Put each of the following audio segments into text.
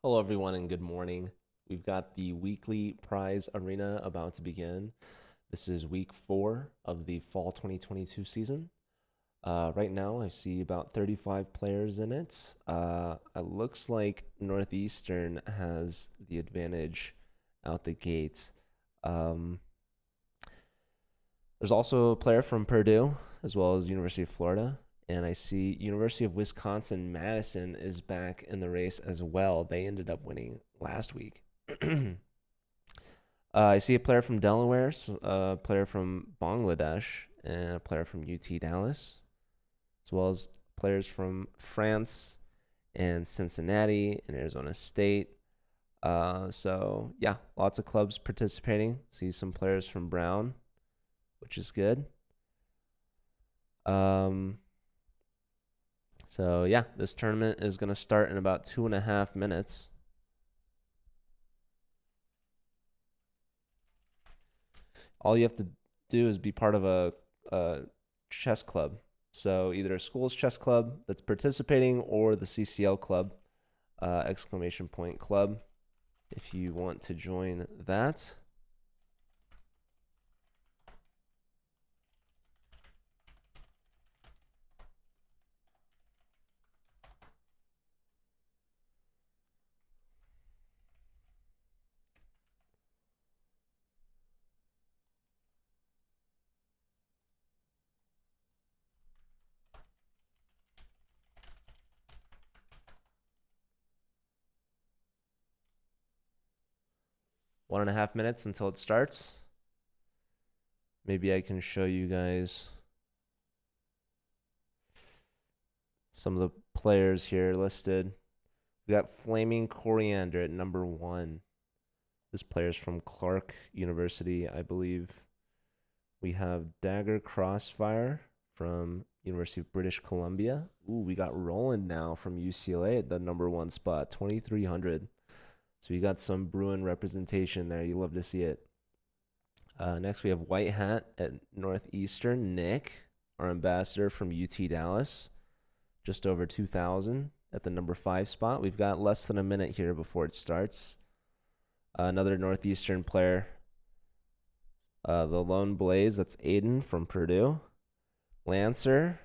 Hello, everyone, and good morning. We've got the weekly prize arena about to begin. This is week 4 of the fall 2022 season. Right now, I see about 35 players in it. It looks like Northeastern has the advantage out the gate. Um, there's also a player from Purdue, as well as University of Florida. And I see University of Wisconsin Madison is back in the race as well. They ended up winning last week. I see a player from Delaware, a player from Bangladesh, and a player from UT Dallas, as well as players from France and Cincinnati and Arizona State. So yeah, lots of clubs participating. See some players from Brown, which is good. So yeah, this tournament is going to start in about 2.5 minutes. All you have to do is be part of a chess club. So either a school's chess club that's participating or the CCL club, exclamation point club, if you want to join that. One and a half minutes until it starts. Maybe I can show you guys some of the players here listed. We got Flaming Coriander at number 1. This player's from Clark University, I believe. We have Dagger Crossfire from University of British Columbia. Ooh, we got Roland now from UCLA at the number 1 spot, 2,300. So you got some Bruin representation there. You love to see it. Next, we have White Hat at Northeastern. Nick, our ambassador from UT Dallas, just over 2,000 at the number 5 spot. We've got less than a minute here before it starts. Another Northeastern player, the Lone Blaze, that's Aiden from Purdue. Lancer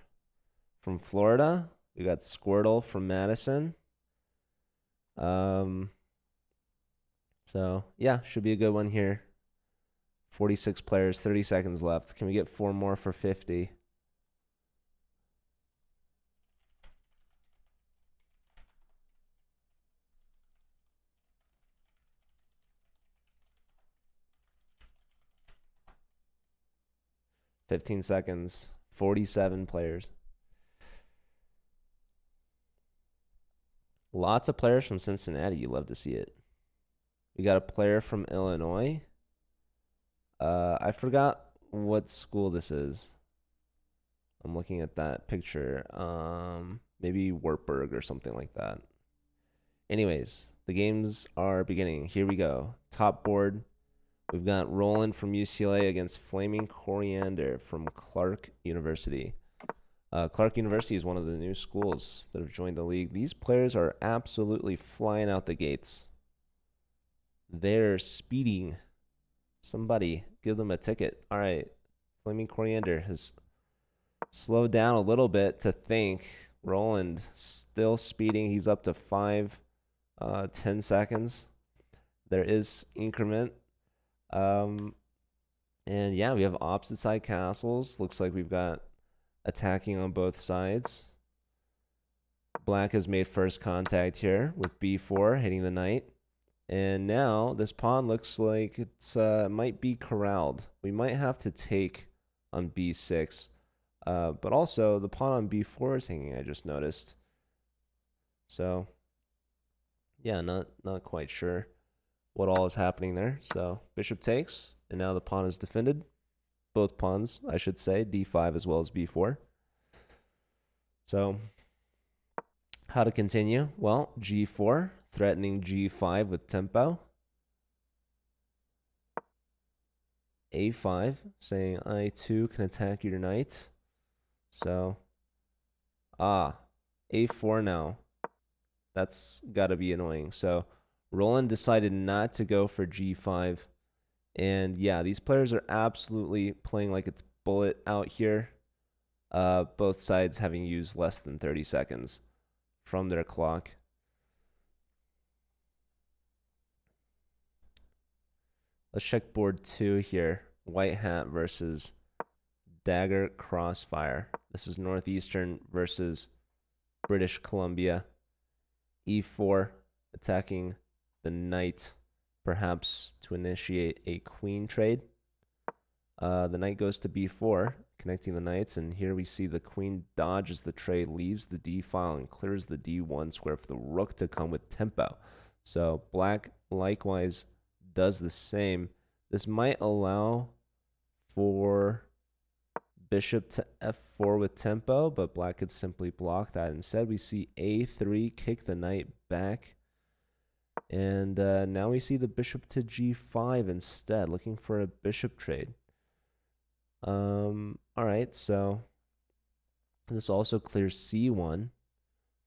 from Florida. We got Squirtle from Madison. So yeah, should be a good one here. 46 players, 30 seconds left. Can we get 4 more for 50? $15 seconds. 47 players. Lots of players from Cincinnati. You love to see it. We got a player from Illinois. I forgot what school this is. I'm looking at that picture. Maybe Wartburg or something like that. Anyways, the games are beginning. Here we go. Top board. We've got Roland from UCLA against Flaming Coriander from Clark University. Clark University is one of the new schools that have joined the league. These players are absolutely flying out the gates. They're speeding. Somebody give them a ticket. All right. Flaming Coriander has slowed down a little bit to think. Roland still speeding. He's up to 10 seconds. There is increment. And yeah, we have opposite side castles. Looks like we've got attacking on both sides. Black has made first contact here with b4 hitting the knight. And now this pawn looks like it's might be corralled. We might have to take on b6. But also the pawn on b4 is hanging, I just noticed. So yeah, not quite sure what all is happening there. So bishop takes, and now the pawn is defended. Both pawns, I should say, d5 as well as b4. So how to continue? Well, g4, threatening g5 with tempo. a5, saying I too can attack your knight. So, a4 now. That's got to be annoying. So Roland decided not to go for g5. And yeah, these players are absolutely playing like it's bullet out here. Both sides having used less than 30 seconds from their clock. Let's check board 2 here. White hat versus dagger crossfire. This is Northeastern versus British Columbia. E4 attacking the knight, perhaps to initiate a queen trade. The knight goes to b4, connecting the knights, and here we see the queen dodges the trade, leaves the d file, and clears the d1 square for the rook to come with tempo. So black likewise does the same. This might allow for bishop to f4 with tempo, but black could simply block that. Instead, we see a3, kick the knight back. And now we see the bishop to g5 instead, looking for a bishop trade. All right, so this also clears c1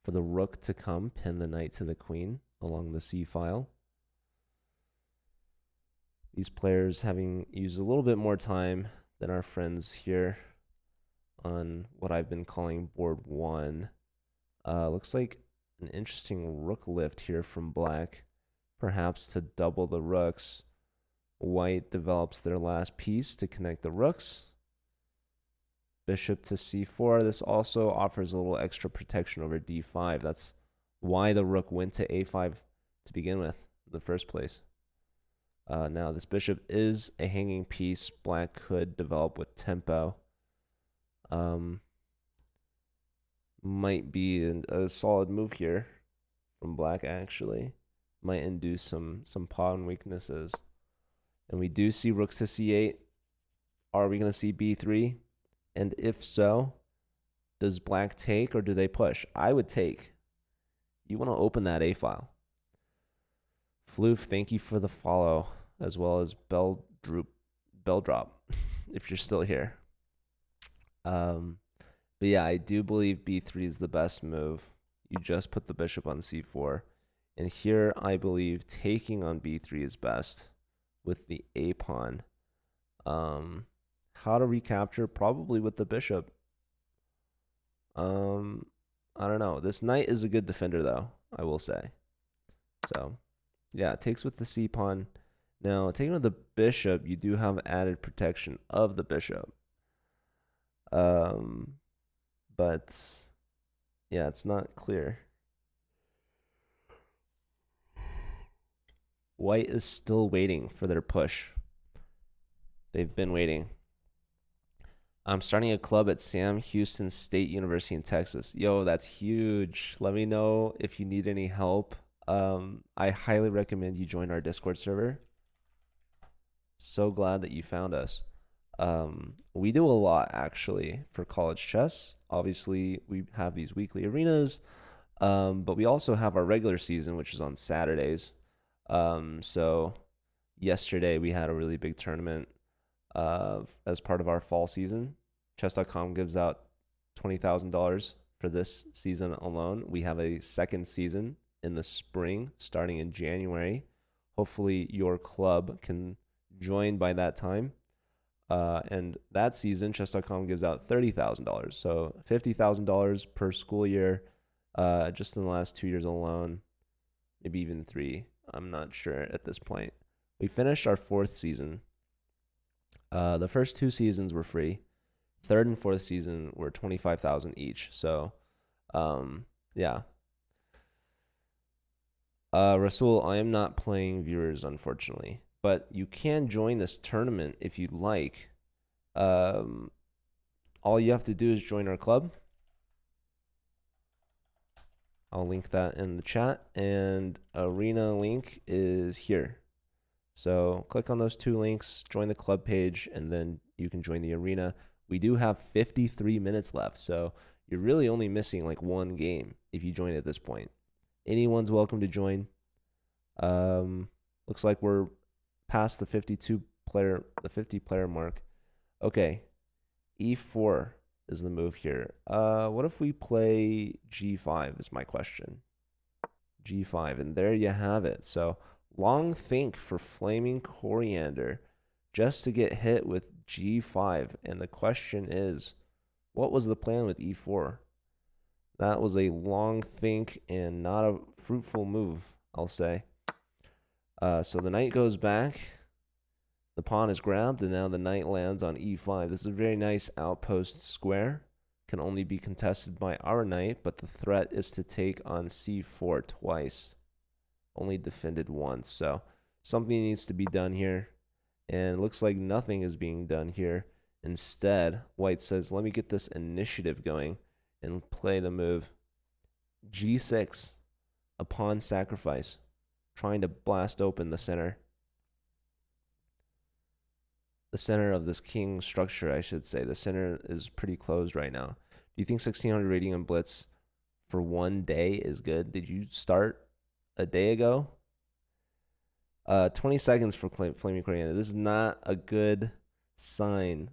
for the rook to come, pin the knight to the queen along the c file. These players having used a little bit more time than our friends here on what I've been calling board 1. Looks like an interesting rook lift here from black, perhaps to double the rooks. White develops their last piece to connect the rooks. Bishop to c4. This also offers a little extra protection over d5. That's why the rook went to a5 to begin with in the first place. Now this bishop is a hanging piece. Black could develop with tempo. Might be a solid move here from black, actually. Might induce some pawn weaknesses. And we do see rooks to c8. Are we going to see b3? And if so, does black take or do they push? I would take. You want to open that a file. Floof, thank you for the follow, as well as bell drop, if you're still here. But yeah, I do believe b3 is the best move. You just put the bishop on c4. And here I believe taking on b3 is best with the a pawn. How to recapture? Probably with the bishop. I don't know. This knight is a good defender, though, I will say. So, yeah, it takes with the c pawn. Now, taking with the bishop, you do have added protection of the bishop. But yeah, it's not clear. White is still waiting for their push. They've been waiting. I'm starting a club at Sam Houston State University in Texas. Yo, that's huge. Let me know if you need any help. I highly recommend you join our Discord server. So glad that you found us. We do a lot, actually, for college chess. Obviously, we have these weekly arenas, but we also have our regular season, which is on Saturdays. So yesterday we had a really big tournament as part of our fall season. Chess.com gives out $20,000 for this season alone. We have a second season in the spring starting in January. Hopefully your club can join by that time. And that season, Chess.com gives out $30,000. So $50,000 per school year, just in the last 2 years alone, maybe even 3. I'm not sure at this point. We finished our 4th season. The first 2 seasons were free. 3rd and 4th season were $25,000 each. So, yeah. Rasul, I am not playing viewers, unfortunately, but you can join this tournament if you'd like. All you have to do is join our club. I'll link that in the chat, and arena link is here. So click on those 2 links, join the club page, and then you can join the arena. We do have 53 minutes left, so you're really only missing like 1 game if you join at this point. Anyone's welcome to join. Looks like we're past the 50 player mark. Okay, e4 is the move here. What if we play g5 is my question. G5, and there you have it. So long think for Flaming Coriander just to get hit with G5. And the question is, what was the plan with E4? That was a long think and not a fruitful move, I'll say. So the knight goes back. The pawn is grabbed, and now the knight lands on E5. This is a very nice outpost square. Can only be contested by our knight, but the threat is to take on C4 twice. Only defended once, so something needs to be done here. And it looks like nothing is being done here. Instead, white says, let me get this initiative going and play the move G6, a pawn sacrifice, trying to blast open the center. The center of this king structure, I should say. The center is pretty closed right now. Do you think 1600 rating and blitz for one day is good? Did you start a day ago? 20 seconds for Flaming Coriander. This is not a good sign.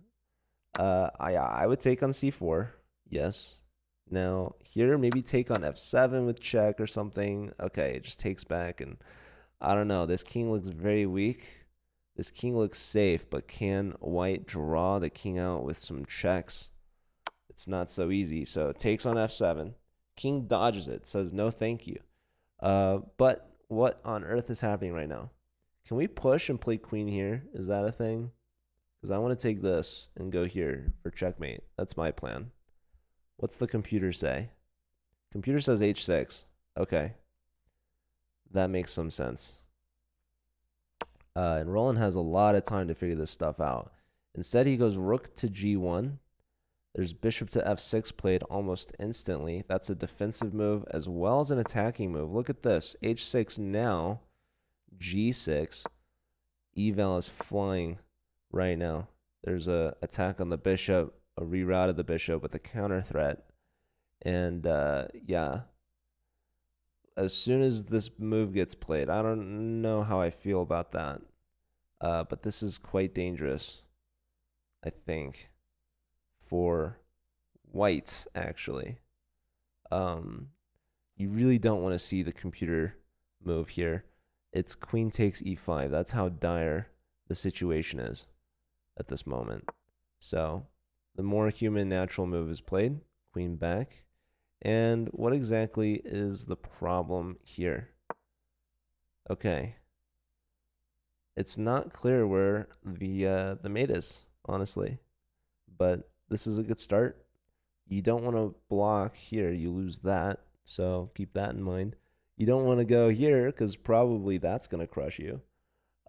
I would take on C4. Yes. Now, here, maybe take on F7 with check or something. Okay, it just takes back, and I don't know. This king looks very weak. This king looks safe, but can white draw the king out with some checks? It's not so easy. So it takes on F7. King dodges it, says no thank you. But what on earth is happening right now? Can we push and play queen here? Is that a thing? Because I want to take this and go here for checkmate. That's my plan. What's the computer say? Computer says H6. Okay. That makes some sense. And Roland has a lot of time to figure this stuff out. Instead, he goes rook to G1. There's bishop to F6 played almost instantly. That's a defensive move as well as an attacking move. Look at this. H6 now. G6. Eval is flying right now. There's a attack on the bishop, a reroute of the bishop with a counter threat. And yeah. As soon as this move gets played, I don't know how I feel about that. But this is quite dangerous, I think, for white, actually. You really don't want to see the computer move here. It's queen takes e5. That's how dire the situation is at this moment. So the more human natural move is played, queen back. And what exactly is the problem here? Okay. It's not clear where the mate is, honestly. But this is a good start. You don't want to block here. You lose that. So keep that in mind. You don't want to go here because probably that's going to crush you.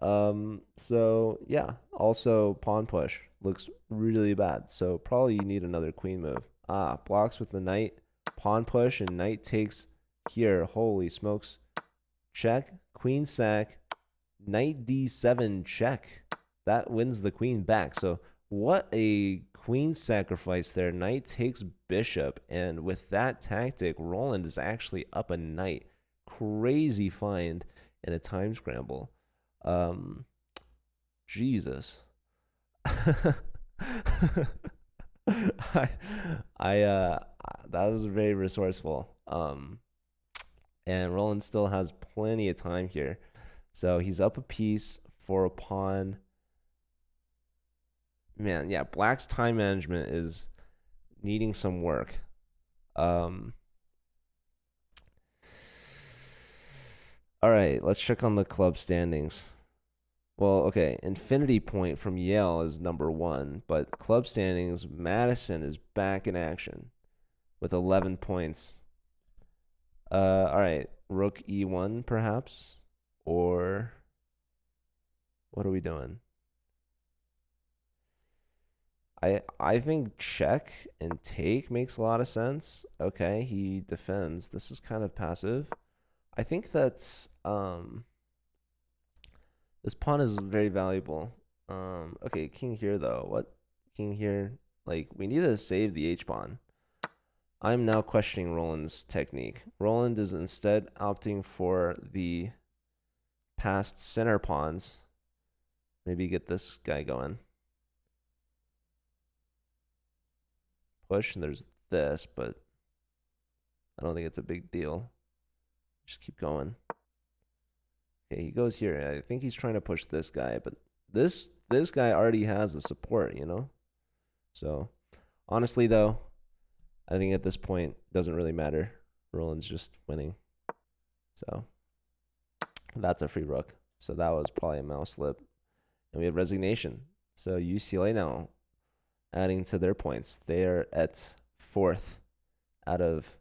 So yeah. Also, pawn push looks really bad. So probably you need another queen move. Blocks with the knight. Pawn push and knight takes here. Holy smokes. Check. Queen sack. Knight d7 check. That wins the queen back. So what a queen sacrifice there. Knight takes bishop. And with that tactic, Roland is actually up a knight. Crazy find in a time scramble. Jesus. That was very resourceful. And Roland still has plenty of time here. So he's up a piece for a pawn. Man, yeah, black's time management is needing some work. All right, let's check on the club standings. Well, okay, Infinity Point from Yale is #1, but club standings, Madison is back in action with 11 points. All right, Rook E1 perhaps, or what are we doing? I think check and take makes a lot of sense. Okay, he defends. This is kind of passive. I think that's this pawn is very valuable. Okay, king here though. What? King here? Like, we need to save the h-pawn. I'm now questioning Roland's technique. Roland is instead opting for the passed center pawns. Maybe get this guy going. Push, and there's this, but I don't think it's a big deal. Just keep going. Okay, he goes here. I think he's trying to push this guy, but this guy already has the support, you know? So, honestly, though, I think at this point, it doesn't really matter. Roland's just winning. So, that's a free rook. So, that was probably a mouse slip. And we have resignation. So, UCLA now adding to their points. They're at 4th out of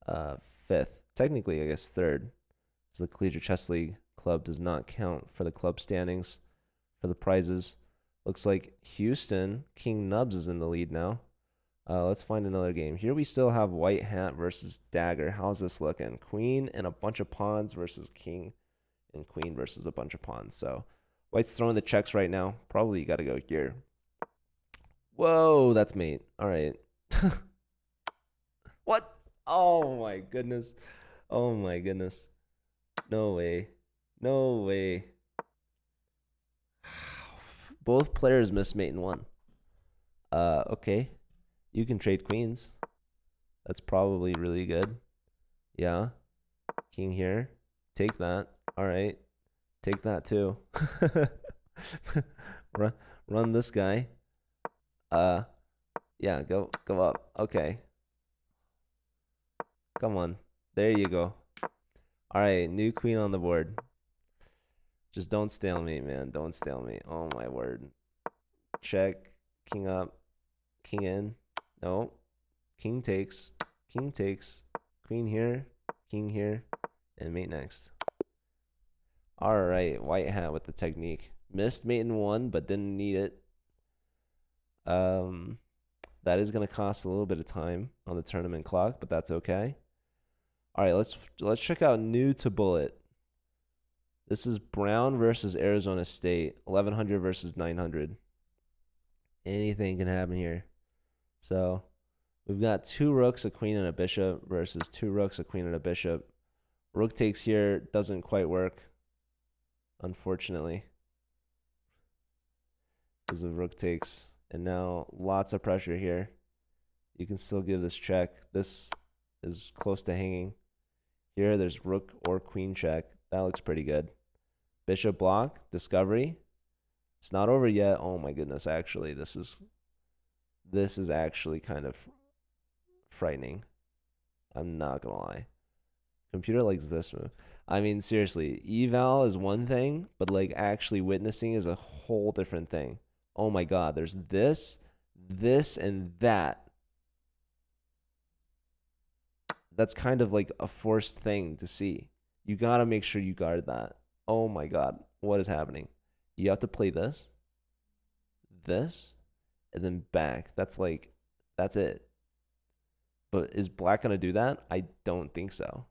5th. Technically, I guess 3rd. So, the Collegiate Chess League club does not count for the club standings for the prizes. Looks like Houston, King Nubs is in the lead now. Let's find another game. Here we still have White Hat versus Dagger. How's this looking? Queen and a bunch of pawns versus King, and Queen versus a bunch of pawns. So White's throwing the checks right now. Probably you got to go here. Whoa, that's mate. All right. What? Oh my goodness. Oh my goodness. No way. No way. Both players missed mate in one. Okay. You can trade queens. That's probably really good. Yeah. King here. Take that. All right. Take that too. Run this guy. Yeah, go up. Okay. Come on. There you go. All right, new queen on the board. Just don't stalemate, man. Don't stalemate. Oh my word. Check. King up. King in. No. King takes. King takes. Queen here. King here. And mate next. All right, White Hat with the technique. Missed mate in one, but didn't need it. That is gonna cost a little bit of time on the tournament clock, but that's okay. All right, let's check out new to bullet. This is Brown versus Arizona State, 1100 versus 900. Anything can happen here. So we've got 2 rooks, a queen, and a bishop versus 2 rooks, a queen, and a bishop. Rook takes here, doesn't quite work, unfortunately, because of rook takes. And now lots of pressure here. You can still give this check. This is close to hanging. Here, there's rook or queen check. That looks pretty good. Bishop block, discovery. It's not over yet. Oh my goodness, actually, this is actually kind of frightening. I'm not gonna lie. Computer likes this move. I mean, seriously, eval is one thing, but like actually witnessing is a whole different thing. Oh my god, there's this, and that. That's kind of like a forced thing to see. You gotta make sure you guard that. Oh my god, what is happening? You have to play this, and then back. That's it. But is black gonna do that? I don't think so.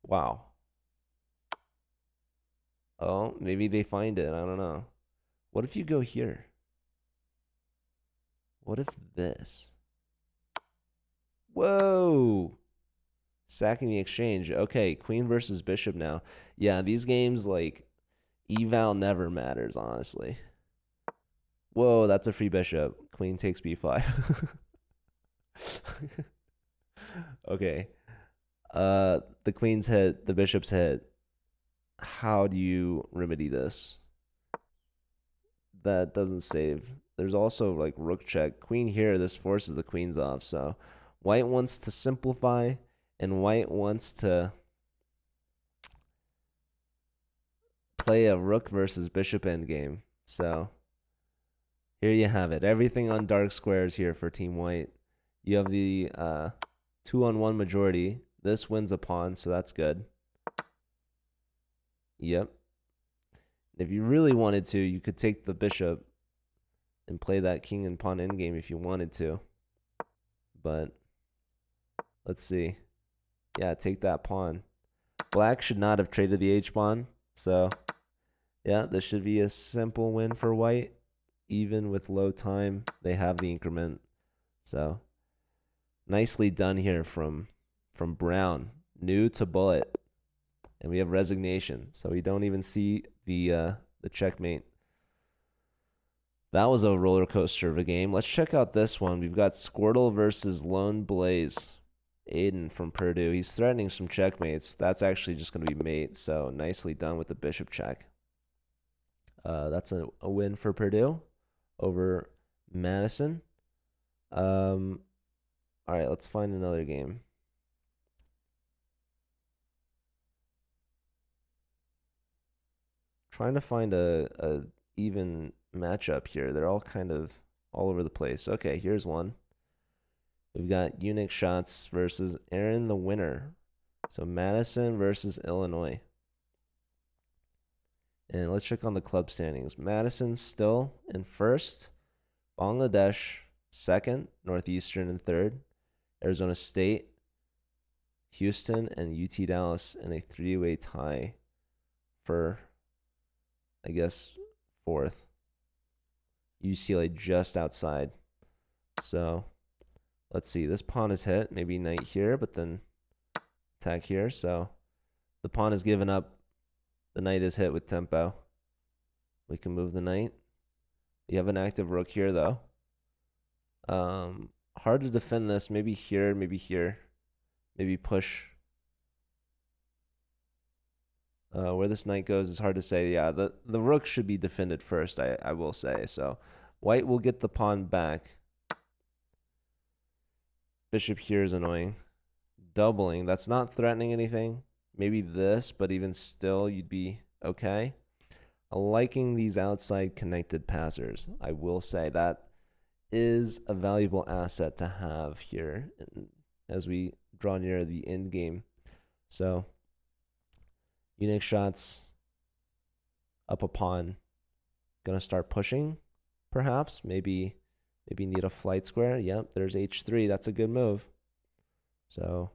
Wow. Oh, maybe they find it. I don't know. What if you go here? What if this? Whoa. Sacking the exchange. Okay, queen versus bishop now. Yeah, these games, like, eval never matters, honestly. Whoa, that's a free bishop. Queen takes b5. Okay. The queen's hit, the bishop's hit. How do you remedy this? That doesn't save. There's also like rook check. Queen here, this forces the queens off. So white wants to simplify, and white wants to play a rook versus bishop endgame. So here you have it. Everything on dark squares here for Team White. You have the 2-on-1 majority. This wins a pawn, so that's good. Yep. If you really wanted to, you could take the bishop and play that king and pawn endgame if you wanted to. But let's see. Yeah, take that pawn. Black should not have traded the h-pawn. So, yeah, this should be a simple win for white. Even with low time, they have the increment. So, nicely done here from Brown. New to bullet. And we have resignation. So we don't even see the checkmate. That was a roller coaster of a game. Let's check out this one. We've got Squirtle versus Lone Blaze. Aiden from Purdue. He's threatening some checkmates. That's actually just going to be mate. So nicely done with the bishop check. That's a win for Purdue over Madison. All right, let's find another game. Trying to find a even matchup here. They're all kind of all over the place. Okay, here's one. We've got Unix Shots versus Aaron the winner. So Madison versus Illinois. And let's check on the club standings. Madison still in first. Bangladesh second. Northeastern in third. Arizona State, Houston, and UT Dallas in a three-way tie for, I guess, fourth. UCLA just outside. So let's see. This pawn is hit. Maybe knight here, but then attack here. So the pawn is given up. The knight is hit with tempo. We can move the knight. We have an active rook here, though. Hard to defend this. Maybe here, maybe here. Maybe push. Where this knight goes is hard to say. Yeah, the rook should be defended first, I will say. So white will get the pawn back. Bishop here is annoying. Doubling. That's not threatening anything. Maybe this, but even still, you'd be okay. Liking these outside connected passers. I will say that is a valuable asset to have here as we draw near the end game. So Unix Shots up a pawn. Gonna start pushing, perhaps. Maybe need a flight square. Yep, there's h3. That's a good move. So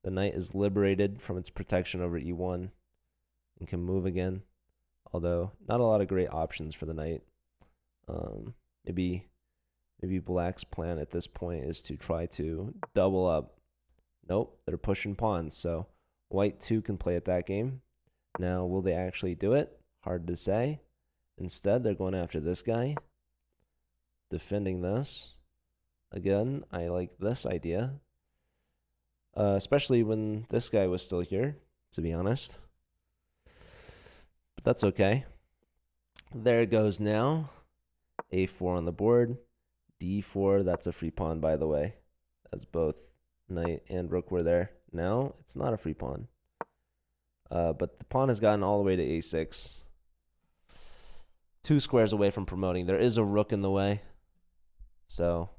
the knight is liberated from its protection over e1 and can move again. Although not a lot of great options for the knight. Maybe black's plan at this point is to try to double up. Nope, they're pushing pawns. So white too can play at that game. Now, will they actually do it? Hard to say. Instead, they're going after this guy. Defending this. Again, I like this idea. Especially when this guy was still here, to be honest. But that's okay. There it goes now. A4 on the board. D4, that's a free pawn, by the way. As both knight and rook were there. Now, it's not a free pawn. But the pawn has gotten all the way to a6. 2 squares away from promoting. There is a rook in the way. So,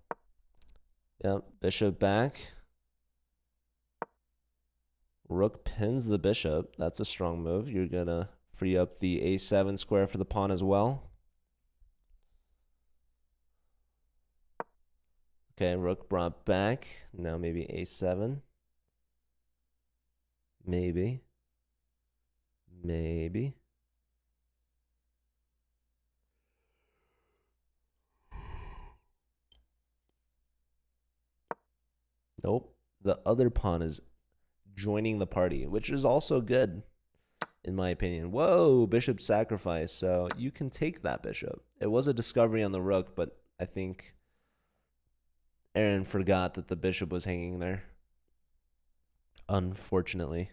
yep, bishop back. Rook pins the bishop. That's a strong move. You're going to free up the a7 square for the pawn as well. Okay, rook brought back. Now maybe a7. Maybe. Nope. The other pawn is joining the party, which is also good, in my opinion. Whoa, bishop sacrifice. So you can take that bishop. It was a discovery on the rook, but I think Aaron forgot that the bishop was hanging there. Unfortunately.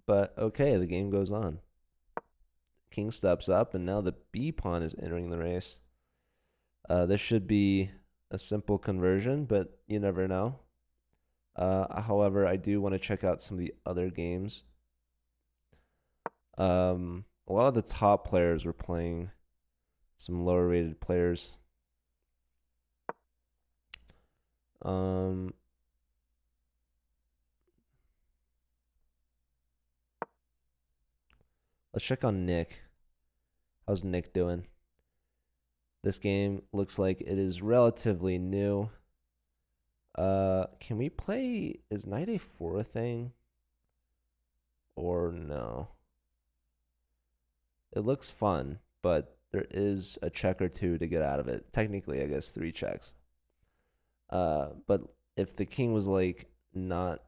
But okay, the game goes on. King steps up, and now the B pawn is entering the race. This should be a simple conversion, but you never know. However, I do want to check out some of the other games. A lot of the top players were playing some lower rated players. Let's check on Nick. How's Nick doing? This game looks like it is relatively new. Can we play, is knight a4 a thing? Or no? It looks fun, but there is a check or two to get out of it. Technically, I guess 3 checks. But if the king was like not,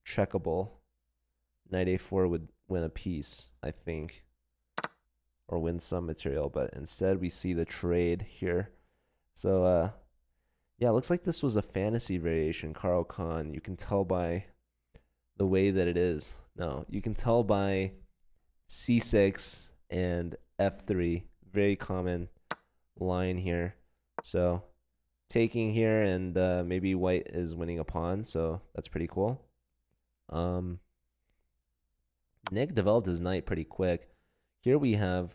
checkable, knight a4 would win a piece, I think. or win some material, but instead we see the trade here. So yeah, it looks like this was a fantasy variation, Carl Khan. You can tell by the way that it is. No, you can tell by c6 and f3. Very common line here. So taking here, and maybe white is winning a pawn, so that's pretty cool. Nick developed his knight pretty quick. Here we have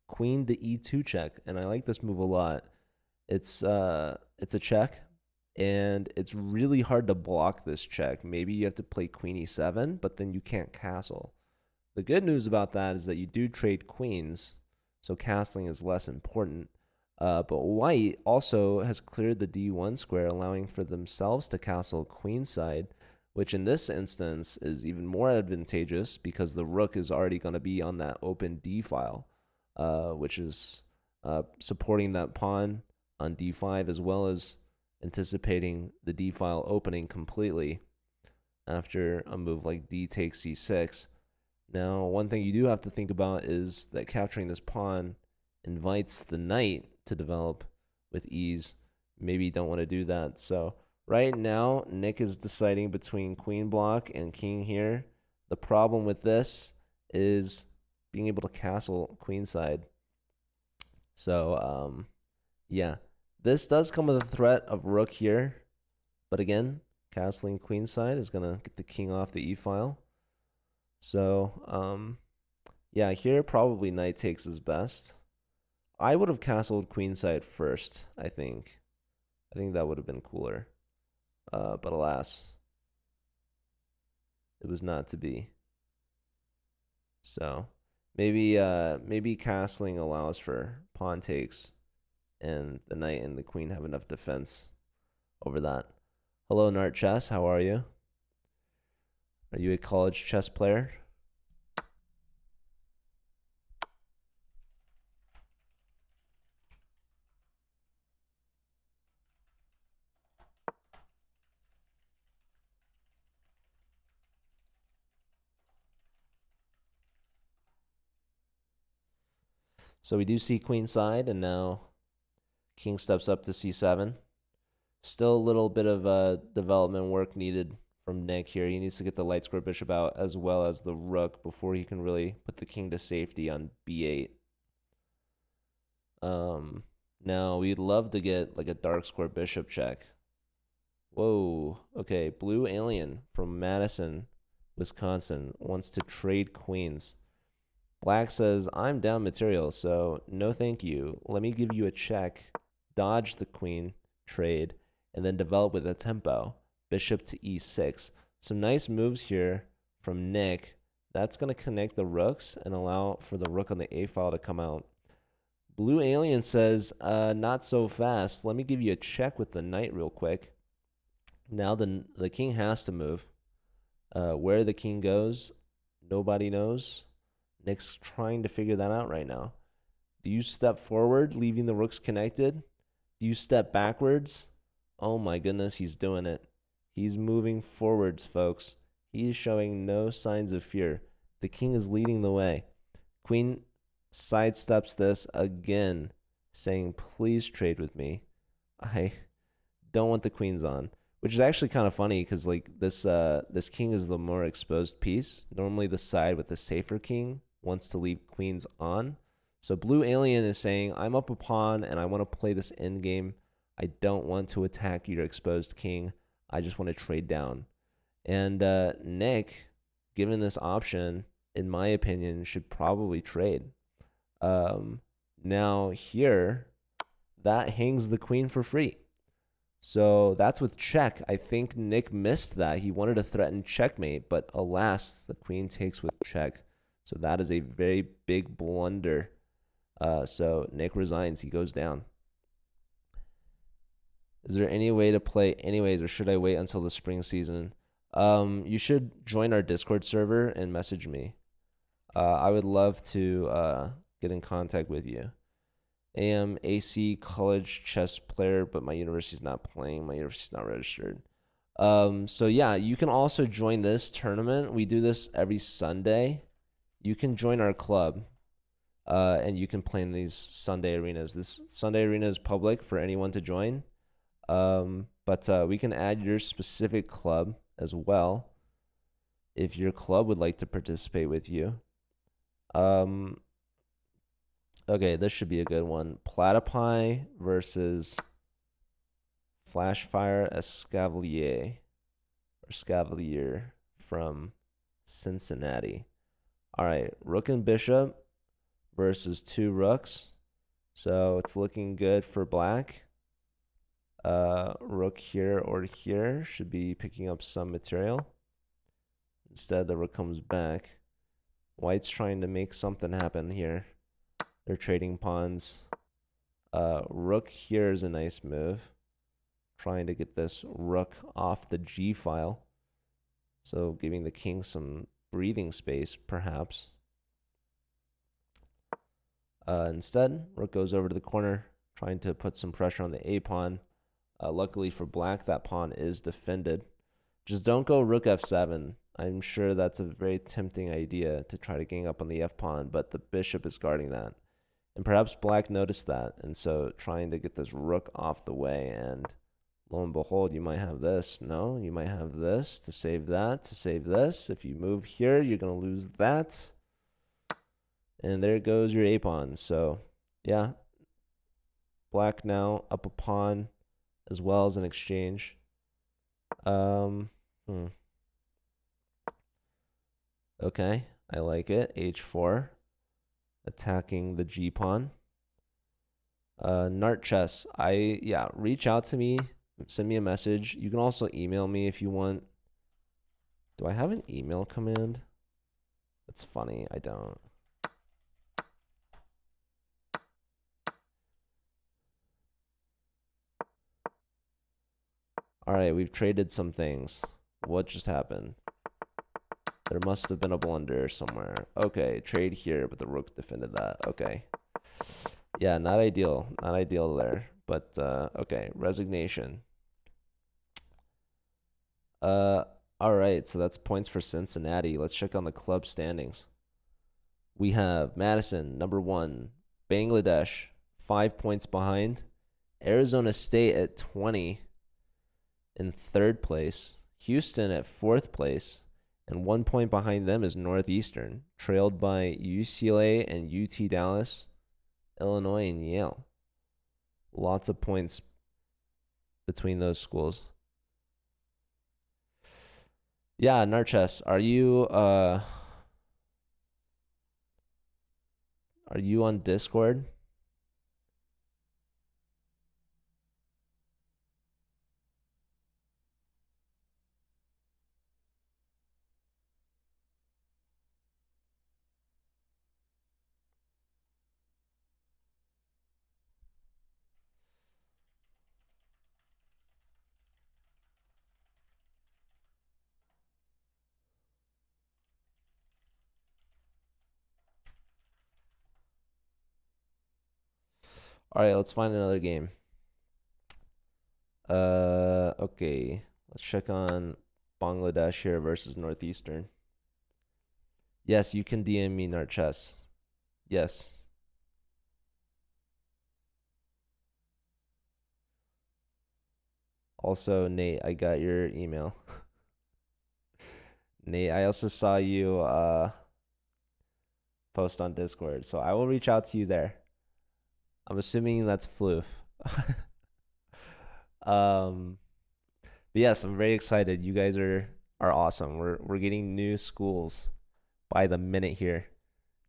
queen to e2 check, and I like this move a lot. It's a check, and it's really hard to block this check. Maybe you have to play queen e7, but then you can't castle. The good news about that is that you do trade queens, so castling is less important. But white also has cleared the d1 square, allowing for themselves to castle queenside, which in this instance is even more advantageous because the rook is already going to be on that open d file, which is supporting that pawn on d5, as well as anticipating the d file opening completely after a move like d takes c6. Now, one thing you do have to think about is that capturing this pawn invites the knight to develop with ease. Maybe you don't want to do that. So right now, Nick is deciding between queen block and king here. The problem with this is being able to castle queenside. So, yeah. This does come with a threat of rook here. But again, castling queenside is going to get the king off the e-file. So, yeah, here probably knight takes is best. I would have castled queenside first, I think. I think that would have been cooler. But alas, it was not to be. So maybe castling allows for pawn takes, and the knight and the queen have enough defense over that. Hello, Nart Chess. How are you? Are you a college chess player? So we do see queenside, and now king steps up to c7. Still a little bit of development work needed from Nick here. He needs to get the light square bishop out as well as the rook before he can really put the king to safety on b8. Now we'd love to get like a dark square bishop check. Whoa. Okay, blue alien from Madison, Wisconsin wants to trade queens. Black says, I'm down material, so no thank you. Let me give you a check, dodge the queen, trade, and then develop with a tempo. Bishop to e6. Some nice moves here from Nick. That's going to connect the rooks and allow for the rook on the a file to come out. Blue alien says, not so fast. Let me give you a check with the knight real quick. Now the king has to move. Where the king goes, nobody knows. Nick's trying to figure that out right now. Do you step forward, leaving the rooks connected? Do you step backwards? Oh my goodness, he's doing it. He's moving forwards, folks. He is showing no signs of fear. The king is leading the way. Queen sidesteps this again, saying, please trade with me. I don't want the queens on. Which is actually kind of funny because like this king is the more exposed piece. Normally the side with the safer king wants to leave queens on. So blue alien is saying, I'm up a pawn and I want to play this endgame. I don't want to attack your exposed king. I just want to trade down. And Nick, given this option, in my opinion, should probably trade. Now here, that hangs the queen for free. So that's with check. I think Nick missed that. He wanted to threaten checkmate, but alas, the queen takes with check. So that is a very big blunder. So Nick resigns. He goes down. Is there any way to play anyways, or should I wait until the spring season? You should join our Discord server and message me. I would love to get in contact with you. AM AC college chess player, but my university's not playing. My university's not registered. So yeah, you can also join this tournament. We do this every Sunday. You can join our club. And you can play in these Sunday arenas. This Sunday arena is public for anyone to join. But we can add your specific club as well if your club would like to participate with you. Okay, this should be a good one. Platypi versus Flashfire Escavalier from Cincinnati. All right, Rook and Bishop versus 2 rooks. So it's looking good for black. Rook here or here should be picking up some material. Instead, the rook comes back. White's trying to make something happen here. They're trading pawns. Rook here is a nice move. Trying to get this rook off the G file. So giving the king some breathing space, perhaps. Instead, rook goes over to the corner, trying to put some pressure on the A pawn. Luckily for black, that pawn is defended. Just don't go rook f7. I'm sure that's a very tempting idea to try to gang up on the f pawn, but the bishop is guarding that. And perhaps black noticed that, and so trying to get this rook off the way, and lo and behold, you might have this. No, you might have this to save that, to save this. If you move here, you're going to lose that. And there goes your A pawn. So, yeah. Black now up a pawn as well as an exchange. Okay, I like it. H4. Attacking the G pawn. Nart chess. Reach out to me. Send me a message. You can also email me if you want. Do I have an email command? That's funny. I don't. All right, we've traded some things. What just happened? There must have been a blunder somewhere. Okay, trade here, but the rook defended that. Okay. Yeah, not ideal. Not ideal there. But, okay, resignation. All right, so that's points for Cincinnati. Let's check on the club standings. We have Madison, number 1. Bangladesh, 5 points behind. Arizona State at 20 in 3rd place. Houston at 4th place. And 1 point behind them is Northeastern, trailed by UCLA and UT Dallas, Illinois, and Yale. Lots of points between those schools. Yeah, Narches, are you on Discord? All right, let's find another game. Okay. Let's check on Bangladesh here versus Northeastern. Yes, you can DM me Narches. Yes. Also, Nate, I got your email. Nate, I also saw you post on Discord, so I will reach out to you there. I'm assuming that's floof. But yes, I'm very excited. You guys are awesome. We're getting new schools by the minute here,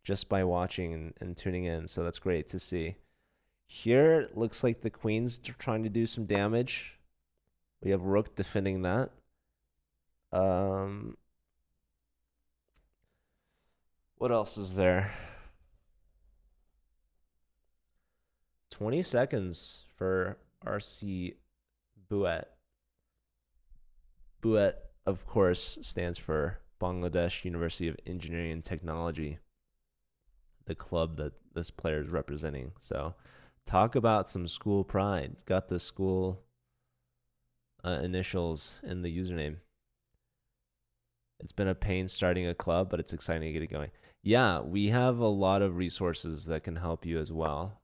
just by watching and tuning in. So that's great to see. Here it looks like the queen's trying to do some damage. We have rook defending that. What else is there? 20 seconds for RC Buet. Buet, of course, stands for Bangladesh University of Engineering and Technology, the club that this player is representing. So talk about some school pride. Got the school initials in the username. It's been a pain starting a club, but it's exciting to get it going. Yeah, we have a lot of resources that can help you as well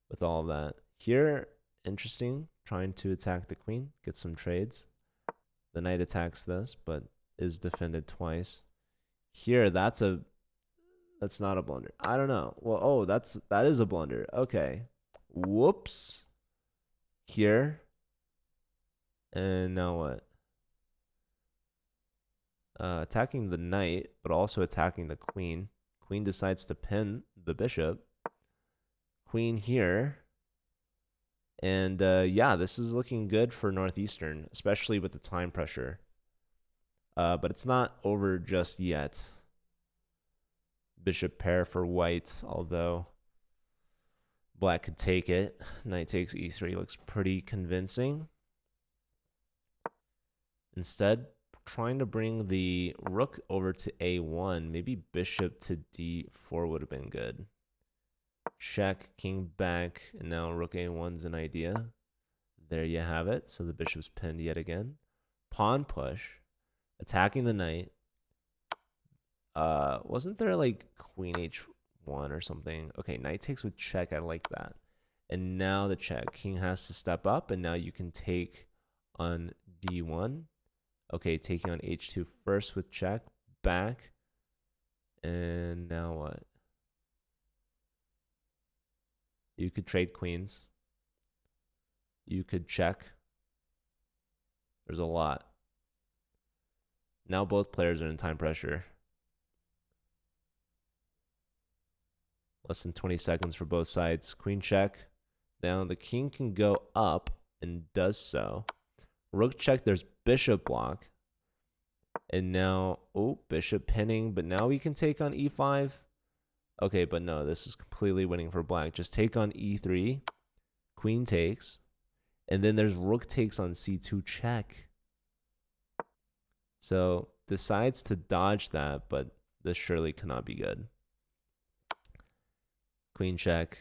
with all of that. Here, interesting, trying to attack the queen, get some trades. The knight attacks this, but is defended twice. Here, that's not a blunder. I don't know. Well, oh, that is a blunder. Okay. Whoops. Here. And now what? Attacking the knight, but also attacking the queen. Queen decides to pin the bishop. Queen here. And yeah, this is looking good for Northeastern, especially with the time pressure. But it's not over just yet. Bishop pair for white, although black could take it. Knight takes e3 looks pretty convincing. Instead, trying to bring the rook over to a1. Maybe bishop to d4 would have been good. Check, king back, and now rook a1's an idea. There you have it. So the bishop's pinned yet again. Pawn push, attacking the knight. Wasn't there like queen h1 or something? Okay, knight takes with check. I like that. And now the check. King has to step up, and now you can take on d1. Okay, taking on h2 first with check, back. And now what? You could trade queens. You could check. There's a lot. Now both players are in time pressure. Less than 20 seconds for both sides. Queen check. Now the king can go up and does so. Rook check. There's bishop block. And now, oh, bishop pinning. But now we can take on e5. Okay, but no, this is completely winning for black. Just take on e3. Queen takes. And then there's rook takes on c2 check. So decides to dodge that, but this surely cannot be good. Queen check.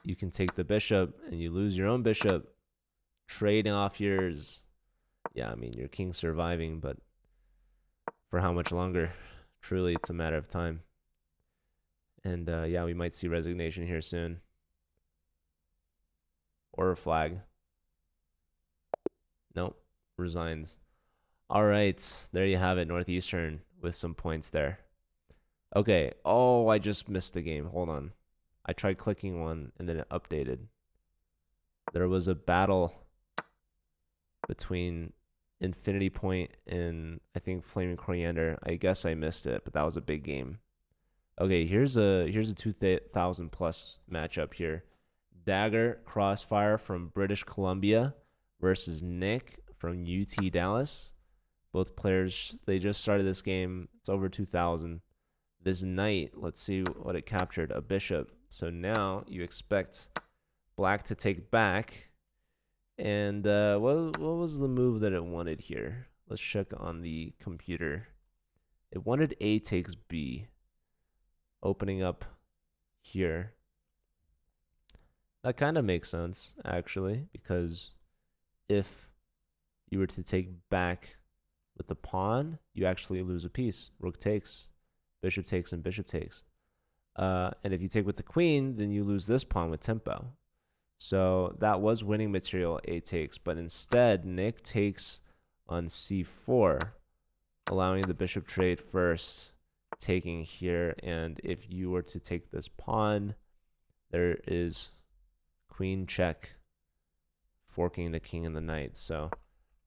You can take the bishop and you lose your own bishop. Trading off yours. Yeah, I mean, your king's surviving, but for how much longer? Truly, it's a matter of time. And yeah, we might see resignation here soon. Or a flag. Nope, resigns. All right, there you have it, Northeastern with some points there. Okay, oh, I just missed the game. Hold on. I tried clicking one and then it updated. There was a battle between Infinity Point and I think Flaming Coriander. I guess I missed it, but that was a big game. Okay, here's a 2,000 plus matchup here. Dagger Crossfire from British Columbia versus Nick from UT Dallas. Both players, they just started this game. It's over 2,000. This knight, let's see what it captured, a bishop. So now you expect black to take back. And what was the move that it wanted here? Let's check on the computer. It wanted A takes B. Opening up here. That kind of makes sense, actually, because if you were to take back with the pawn, you actually lose a piece. Rook takes, bishop takes, and bishop takes. And if you take with the queen, then you lose this pawn with tempo. So that was winning material, A takes. But instead, Nick takes on c4, allowing the bishop trade first, taking here. And if you were to take this pawn, there is queen check, forking the king and the knight. So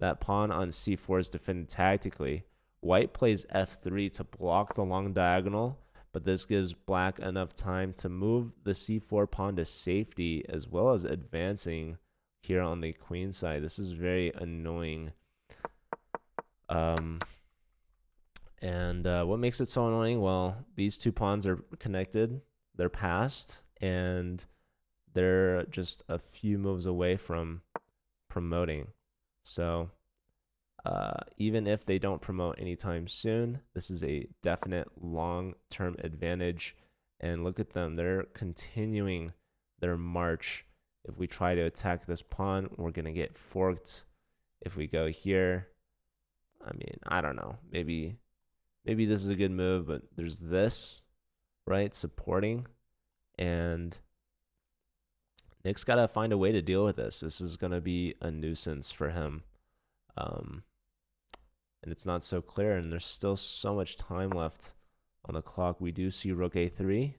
that pawn on c4 is defended tactically. White plays f3 to block the long diagonal, but this gives black enough time to move the c4 pawn to safety, as well as advancing here on the queen side. This is very annoying. And what makes it so annoying? Well, these two pawns are connected. They're passed, and they're just a few moves away from promoting. So even if they don't promote anytime soon, this is a definite long-term advantage. And look at them. They're continuing their march. If we try to attack this pawn, we're going to get forked. If we go here, I mean, I don't know. Maybe this is a good move, but there's this, right? Supporting. And Nick's got to find a way to deal with this. This is going to be a nuisance for him. And it's not so clear, and there's still so much time left on the clock. We do see rook a3.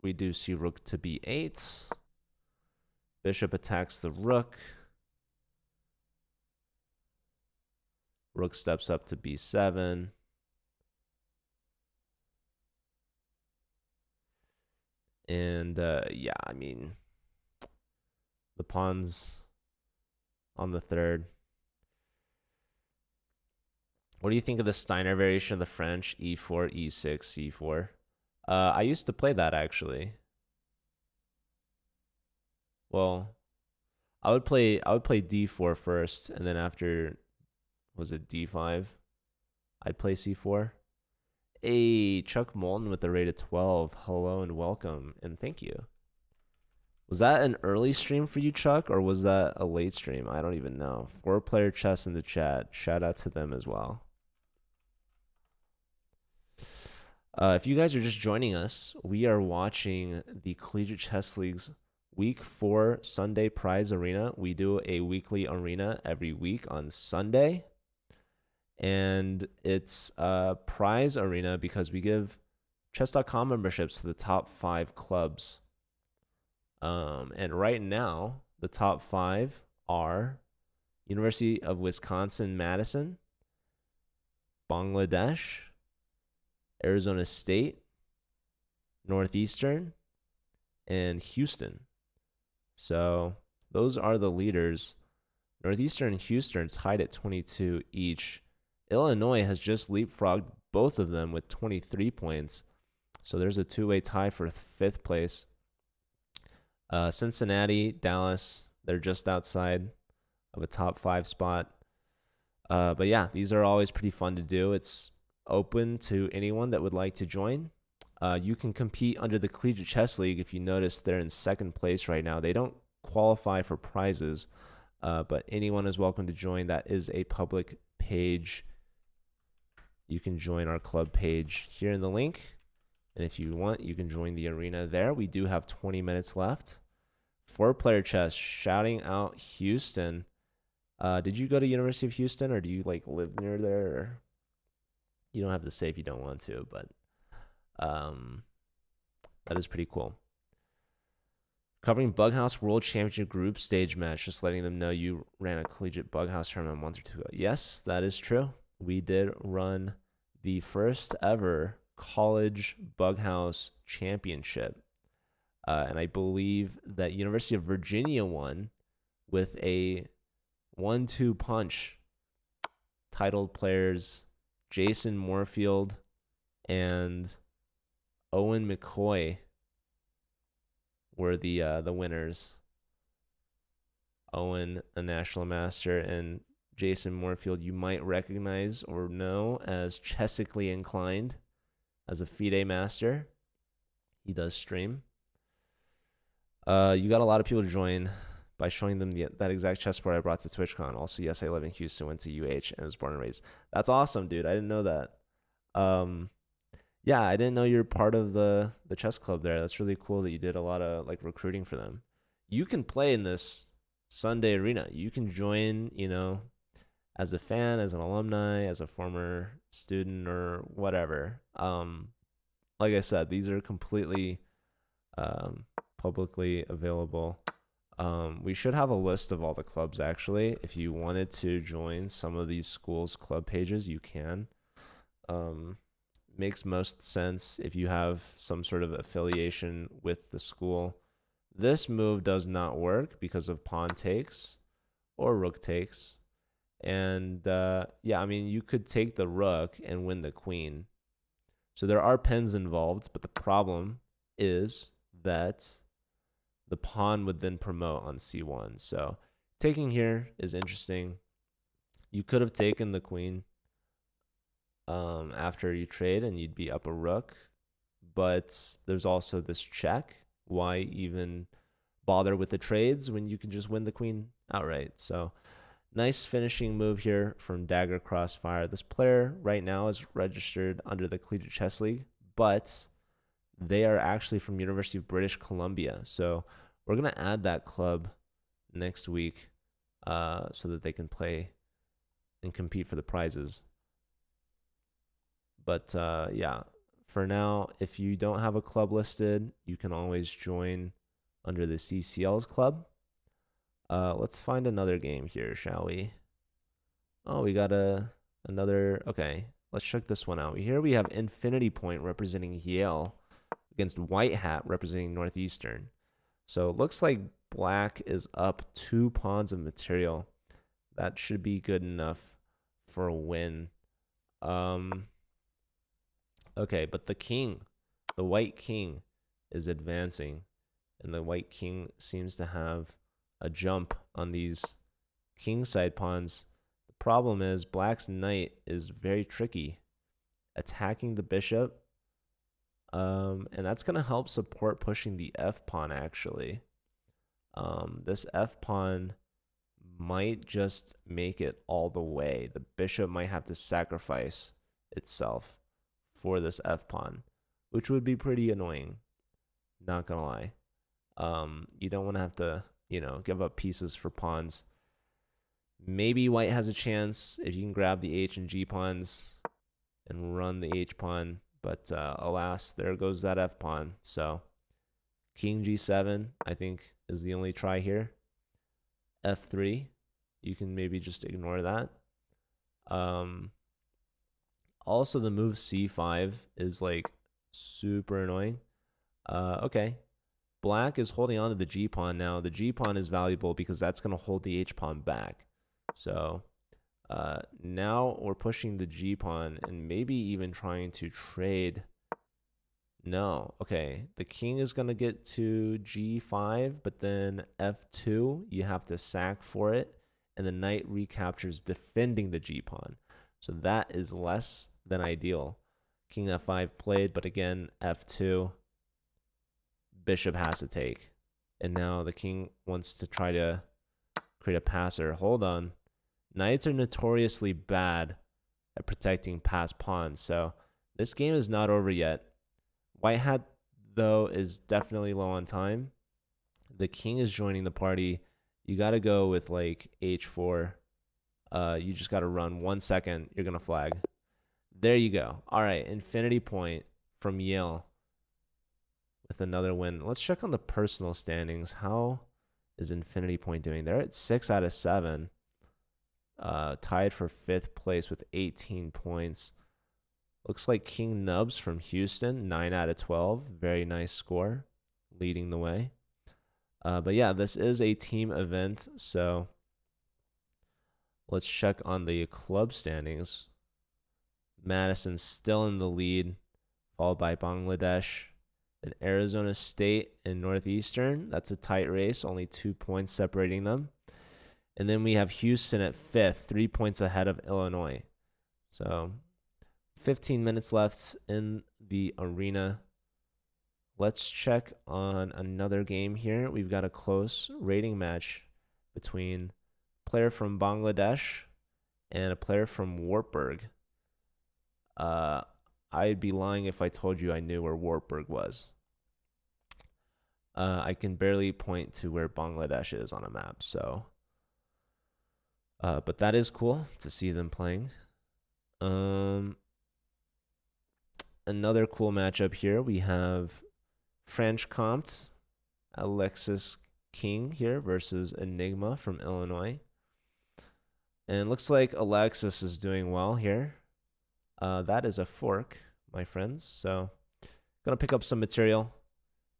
We do see rook to b8. Bishop attacks the rook. Rook steps up to b7. And yeah, I mean, the pawn's on the third. What do you think of the Steiner variation of the French? e4, e6, c4. I used to play that actually. Well, I would play d4 first, and then after, was it d5? I'd play c4. Hey, Chuck Moulton with the rate of 12. Hello and welcome, and thank you. Was that an early stream for you, Chuck, or was that a late stream? I don't even know. 4-player chess in the chat. Shout out to them as well. If you guys are just joining us, we are watching the Collegiate Chess League's Week 4 Sunday Prize Arena. We do a weekly arena every week on Sunday. And it's a prize arena because we give chess.com memberships to the top 5 clubs. And right now, the top 5 are University of Wisconsin-Madison, Bangladesh, Arizona State, Northeastern, and Houston. So those are the leaders. Northeastern and Houston tied at 22 each. Illinois has just leapfrogged both of them with 23 points. So there's a two-way tie for 5th place. Cincinnati, Dallas, they're just outside of a top 5 spot. But yeah, these are always pretty fun to do. It's open to anyone that would like to join. You can compete under the Collegiate Chess League. If you notice, they're in 2nd place right now. They don't qualify for prizes, but anyone is welcome to join. That is a public page. You can join our club page here in the link. And if you want, you can join the arena there. We do have 20 minutes left. 4-player chess, shouting out Houston. Did you go to University of Houston, or do you like live near there? Or you don't have to say if you don't want to, but that is pretty cool. Covering Bughouse World Championship Group Stage Match. Just letting them know you ran a collegiate Bughouse tournament a month or 2 ago. Yes, that is true. We did run the first ever college Bughouse championship. And I believe that University of Virginia won with a 1-2 punch. Titled players Jason Moorfield and Owen McCoy were the winners. Owen, a national master, and Jason Moorfield, you might recognize or know as chessically inclined as a FIDE master. He does stream. You got a lot of people to join by showing them that exact chessboard I brought to TwitchCon. Also, yes, I live in Houston, went to UH, and was born and raised. That's awesome, dude. I didn't know that. Yeah, I didn't know you're part of the chess club there. That's really cool that you did a lot of like recruiting for them. You can play in this Sunday arena. You can join, as a fan, as an alumni, as a former student, or whatever. Like I said, these are completely publicly available. We should have a list of all the clubs, actually. If you wanted to join some of these schools' club pages, you can. Makes most sense if you have some sort of affiliation with the school. This move does not work because of pawn takes or rook takes. And yeah, I mean, you could take the rook and win the queen. So there are pins involved, but the problem is that the pawn would then promote on c1. So taking here is interesting. You could have taken the queen. after you trade, and you'd be up a rook. But there's also this check. Why even bother with the trades when you can just win the queen outright? So nice finishing move here from Dagger Crossfire. This player right now is registered under the Collegiate Chess League, but they are actually from University of British Columbia. So we're going to add that club next week so that they can play and compete for the prizes. But yeah, for now, if you don't have a club listed, you can always join under the CCL's club. Let's find another game here, shall we? Oh, we got another. Okay, let's check this one out. Here we have Infinity Point representing Yale against White Hat representing Northeastern. So it looks like black is up 2 pawns of material. That should be good enough for a win. Okay, but the white king is advancing, and the white king seems to have a jump on these kingside pawns. The problem is black's knight is very tricky, attacking the bishop, and that's going to help support pushing the f pawn actually. This f pawn might just make it all the way. The bishop might have to sacrifice itself for this f pawn, which would be pretty annoying, not gonna lie. You don't want to have to, give up pieces for pawns. Maybe white has a chance if you can grab the h and g pawns and run the h pawn, but alas, there goes that f pawn. So king g7 I think is the only try here. f3, you can maybe just ignore that. Also, the move c5 is like super annoying. Okay, black is holding on to the g pawn now. The g pawn is valuable because that's going to hold the h pawn back. So now we're pushing the g pawn and maybe even trying to trade. No, okay, the king is going to get to g5, but then f2, you have to sack for it, and the knight recaptures defending the g pawn. So that is less than ideal. King f5 played, but again, f2, bishop has to take. And now the king wants to try to create a passer. Hold on. Knights are notoriously bad at protecting passed pawns, so this game is not over yet. White hat, though, is definitely low on time. The king is joining the party. You got to go with like h4. You just got to run 1 second. You're going to flag. There you go. All right, Infinity Point from Yale with another win. Let's check on the personal standings. How is Infinity Point doing? They're at 6 out of 7. Tied for 5th place with 18 points. Looks like King Nubs from Houston, 9 out of 12. Very nice score, leading the way. But yeah, this is a team event, so let's check on the club standings. Madison still in the lead, followed by Bangladesh. Then Arizona State and Northeastern. That's a tight race, only 2 points separating them. And then we have Houston at 5th, 3 points ahead of Illinois. So 15 minutes left in the arena. Let's check on another game here. We've got a close rating match between a player from Bangladesh and a player from Wartburg. I'd be lying if I told you I knew where Wartburg was. I can barely point to where Bangladesh is on a map, so but that is cool to see them playing. Another cool matchup here. We have French Comte, Alexis King here versus Enigma from Illinois. And it looks like Alexis is doing well here. That is a fork, my friends. So gonna pick up some material.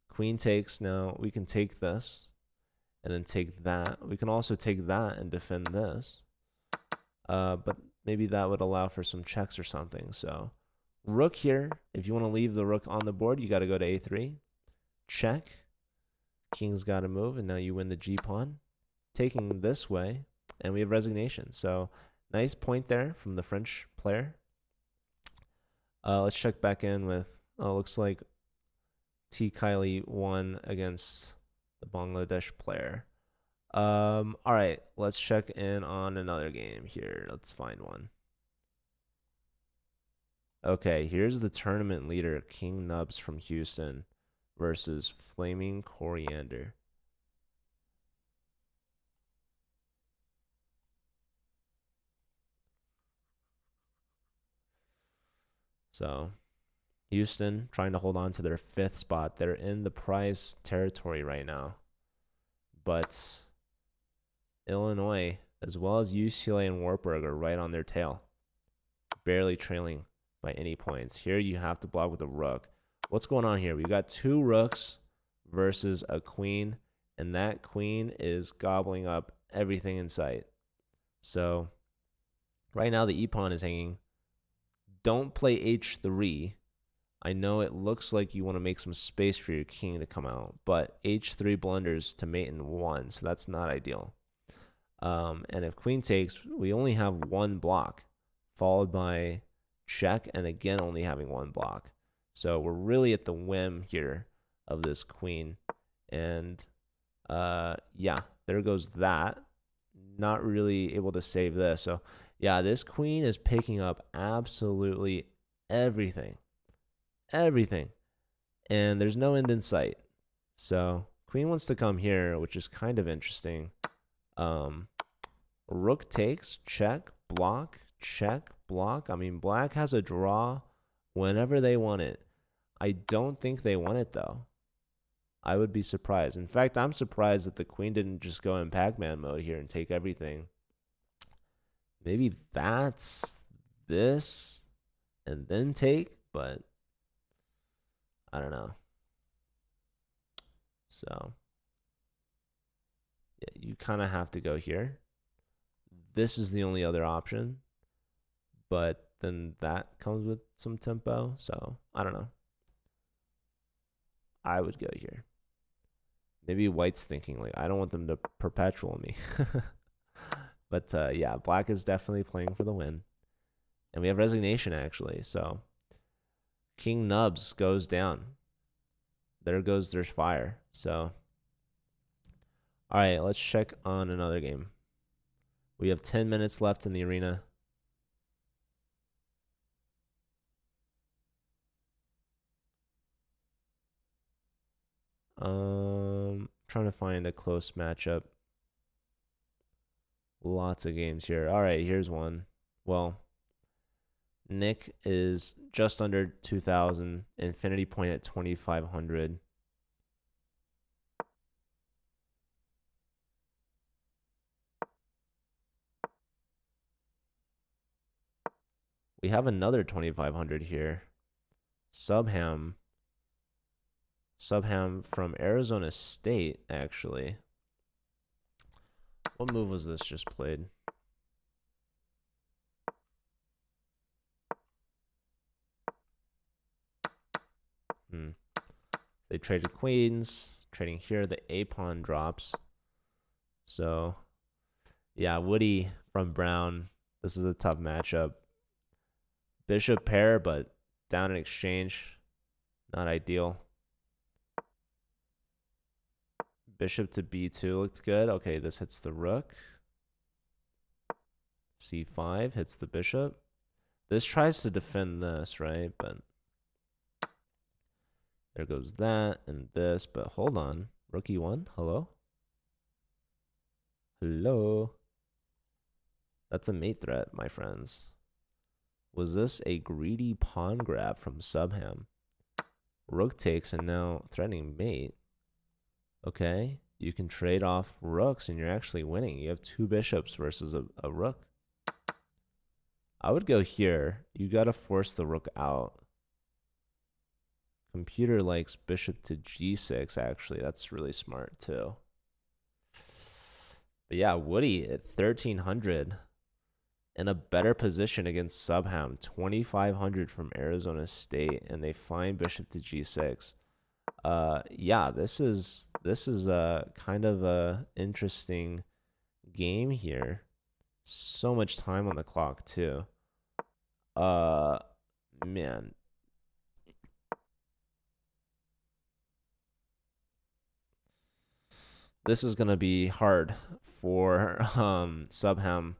Queen takes. Now we can take this and then take that. We can also take that and defend this. But maybe that would allow for some checks or something. So rook here. If you want to leave the rook on the board, you got to go to a3. Check. King's got to move, and now you win the g pawn. Taking this way, and we have resignation. So nice point there from the French player. Let's check back in with, looks like T. Kylie won against the Bangladesh player. All right, let's check in on another game here. Let's find one. Okay, here's the tournament leader, King Nubs from Houston versus Flaming Coriander. So, Houston trying to hold on to their 5th spot. They're in the prize territory right now. But Illinois, as well as UCLA and Wartburg, are right on their tail, barely trailing by any points. Here you have to block with a rook. What's going on here? We've got 2 rooks versus a queen, and that queen is gobbling up everything in sight. So right now the e-pawn is hanging. Don't play h3. I know it looks like you want to make some space for your king to come out, but h3 blunders to mate in 1, so that's not ideal. And if queen takes, we only have 1 block, followed by check, and again only having 1 block. So we're really at the whim here of this queen. And yeah, there goes that. Not really able to save this. So yeah, this queen is picking up absolutely everything. Everything. And there's no end in sight. So queen wants to come here, which is kind of interesting. Rook takes, check, block, check, block. I mean, black has a draw whenever they want it. I don't think they want it, though. I would be surprised. In fact, I'm surprised that the queen didn't just go in Pac-Man mode here and take everything. Maybe that's this and then take, but I don't know. So yeah, you kind of have to go here. This is the only other option, but then that comes with some tempo. So I don't know. I would go here. Maybe white's thinking, like, I don't want them to perpetual me. But yeah, black is definitely playing for the win. And we have resignation, actually. So King Nubs goes down. There goes their fire. So, all right, let's check on another game. We have 10 minutes left in the arena. Trying to find a close matchup. Lots of games here. All right, here's one. Well, Nick is just under 2,000. Infinity point at 2,500. We have another 2,500 here. Subham from Arizona State, actually. What move was this just played? They traded queens. Trading here, the A-pawn drops. So, yeah, Woody from Brown. This is a tough matchup. Bishop pair, but down in exchange. Not ideal. Bishop to b2 looked good. Okay, this hits the rook. c5 hits the bishop. This tries to defend this, right? But there goes that and this. But hold on. Rook e1. Hello? Hello? That's a mate threat, my friends. Was this a greedy pawn grab from Subham? Rook takes and now threatening mate. Okay, you can trade off rooks and you're actually winning. You have 2 bishops versus a rook. I would go here. You got to force the rook out. Computer likes bishop to g6, actually. That's really smart, too. But yeah, Woody at 1,300 in a better position against Subham. 2,500 from Arizona State, and they find bishop to g6. Yeah, this is a kind of a interesting game here. So much time on the clock too. man. This is gonna be hard for Subham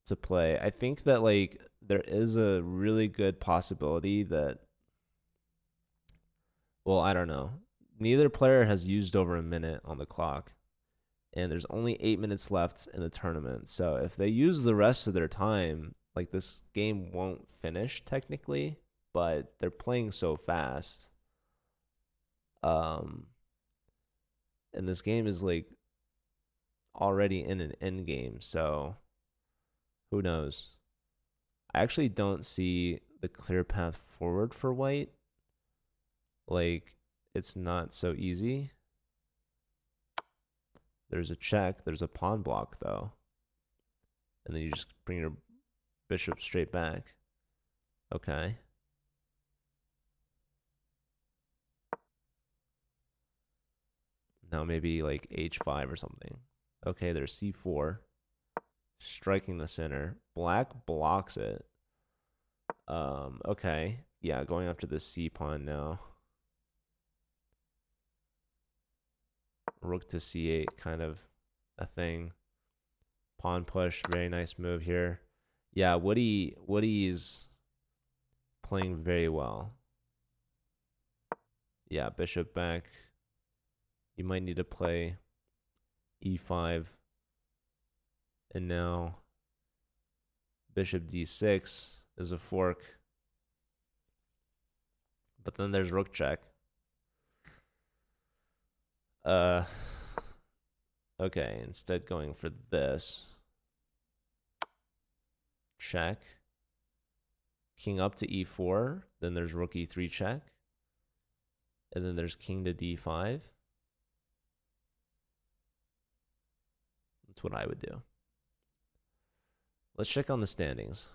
to play. I think that like there is a really good possibility that, well, I don't know. Neither player has used over a minute on the clock, and there's only 8 minutes left in the tournament. So if they use the rest of their time, like this game won't finish technically, but they're playing so fast. Um, and this game is like already in an end game, so who knows? I actually don't see the clear path forward for white. Like, it's not so easy. There's a check. There's a pawn block, though. And then you just bring your bishop straight back. Okay. Now maybe like h5 or something. Okay, there's c4. Striking the center. Black blocks it. Okay. Yeah, going after the c pawn now. Rook to c8, kind of a thing. Pawn push, very nice move here. Yeah, Woody's playing very well. Yeah, bishop back. You might need to play e5. And now bishop d6 is a fork. But then there's rook check. Okay, instead going for this. Check. King up to e4. Then there's rook e3 check. And then there's king to d5. That's what I would do. Let's check on the standings.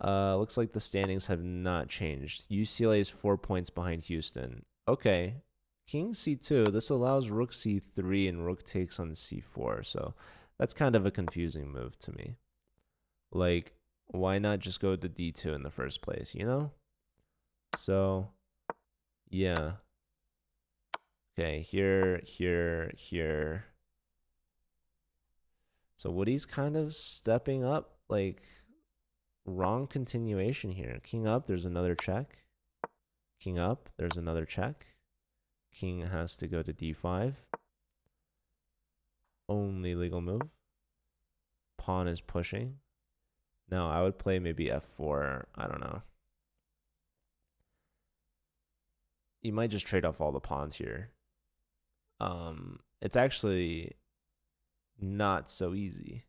Looks like the standings have not changed. UCLA is 4 points behind Houston. Okay. King c2. This allows rook c3 and rook takes on c4. So that's kind of a confusing move to me. Like, why not just go to d2 in the first place, you know? So, yeah. Okay, here, here, here. So Woody's kind of stepping up, like, wrong continuation here. King up, there's another check. King up, there's another check. King has to go to d5. Only legal move. Pawn is pushing. Now, I would play maybe f4. I don't know. You might just trade off all the pawns here. It's actually not so easy.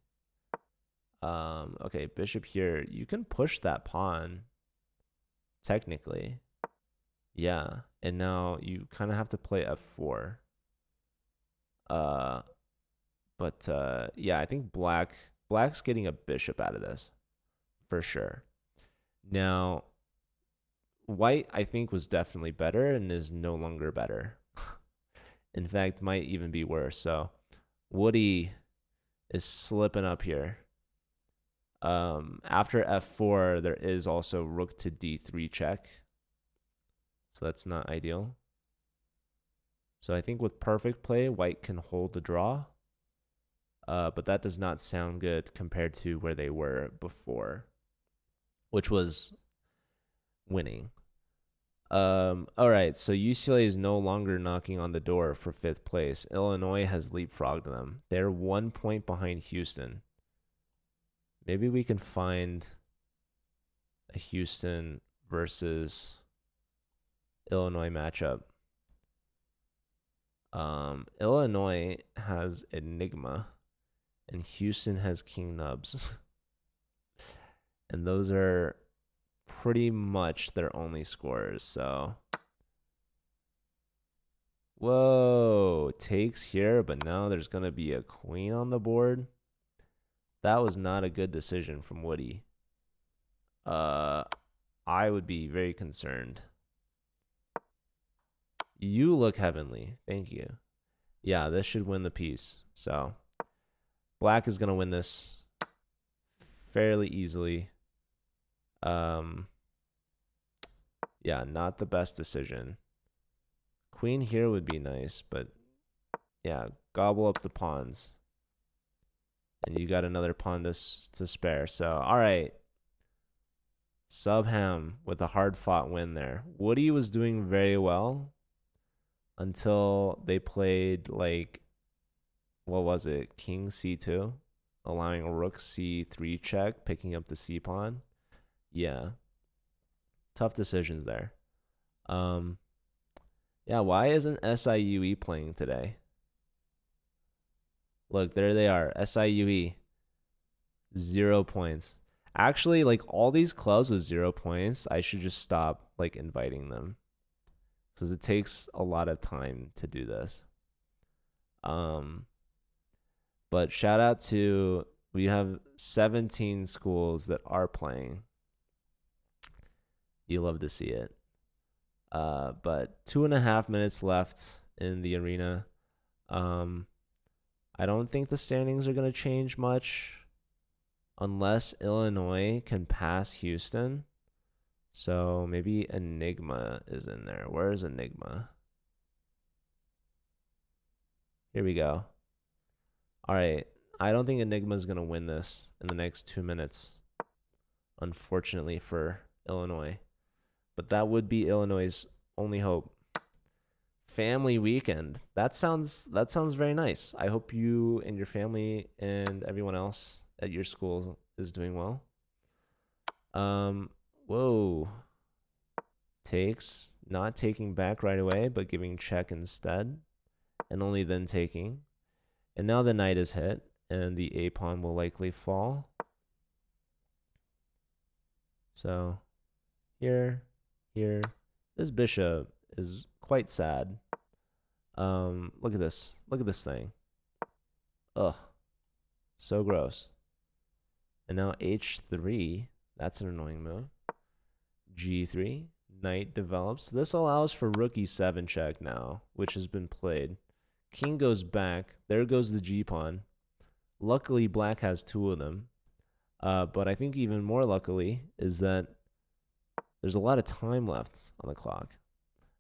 Okay, bishop here. You can push that pawn, technically. Yeah, and now you kind of have to play f4. Yeah, I think black's getting a bishop out of this, for sure. Now, white, I think, was definitely better and is no longer better. In fact, might even be worse. So Woody is slipping up here. After f4, there is also rook to d3 check. So that's not ideal. So I think with perfect play, white can hold the draw. But that does not sound good compared to where they were before, which was winning. All right, so UCLA is no longer knocking on the door for 5th place. Illinois has leapfrogged them. They're 1 point behind Houston. Maybe we can find a Houston versus Illinois matchup. Illinois has Enigma, and Houston has King Nubs. And those are pretty much their only scores. So, whoa, takes here, but now there's going to be a queen on the board. That was not a good decision from Woody. I would be very concerned. You look heavenly. Thank you. Yeah, this should win the piece. So, black is going to win this fairly easily. Yeah, not the best decision. Queen here would be nice, but yeah, gobble up the pawns. And you got another pawn to spare. So, all right. Subham with a hard-fought win there. Woody was doing very well until they played, like, what was it? King c2, allowing rook c3 check, picking up the c pawn. Yeah. Tough decisions there. Yeah, why isn't SIUE playing today? Look, there they are. SIUE. 0 points. Actually, like all these clubs with 0 points, I should just stop like inviting them. Because it takes a lot of time to do this. But shout out to, we have 17 schools that are playing. You love to see it. But 2.5 minutes left in the arena. I don't think the standings are going to change much unless Illinois can pass Houston. So maybe Enigma is in there. Where is Enigma? Here we go. All right. I don't think Enigma is going to win this in the next 2 minutes, unfortunately for Illinois. But that would be Illinois' only hope. Family weekend. That sounds very nice. I hope you and your family and everyone else at your school is doing well. Whoa. Takes, not taking back right away, but giving check instead, and only then taking. And now the knight is hit, and the a pawn will likely fall. So here, this bishop is quite sad. Look at this. Look at this thing. Ugh. So gross. And now h3. That's an annoying move. g3. Knight develops. This allows for rook e7 check now, which has been played. King goes back. There goes the g-pawn. Luckily, black has 2 of them. But I think even more luckily is that there's a lot of time left on the clock.